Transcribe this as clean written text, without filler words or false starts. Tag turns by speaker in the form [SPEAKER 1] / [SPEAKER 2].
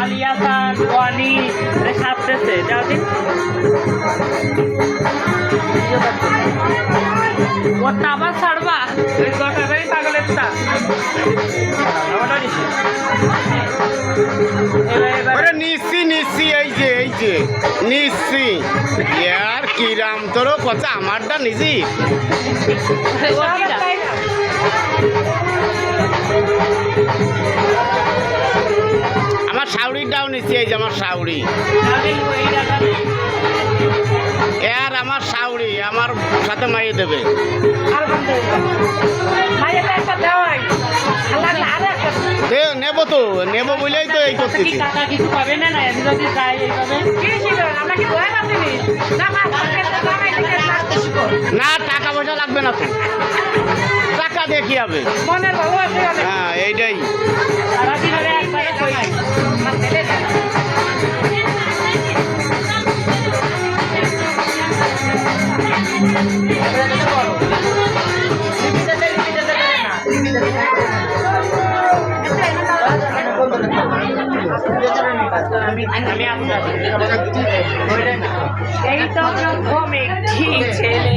[SPEAKER 1] আলিয়াসান ওয়ানি সাপতেছে যাও দিন ওটা আবার ছাড়বা ওই কটাটাই পাগলের তা
[SPEAKER 2] নিচ্ছি নিচ্ছি এই যে নিচ্ছি ইয়ার কিরাম তোর কথা আমারটা নিছি আমার শাউরিটাও নিচ্ছি এই যে আমার শাউরি আর আমার শাউরি আমার সাথে মাইয়ে দেবে নেবো তো নেবো বলেই তো এই করতেছি
[SPEAKER 1] কিছু পাবে না যদি যাই এইভাবে
[SPEAKER 2] না টাকা পয়সা লাগবে না তো টাকা দেখি হবে হ্যাঁ এইটাই
[SPEAKER 1] সারাদিন ধরে একবারে কই এই তো প্রথম একটি ছেলে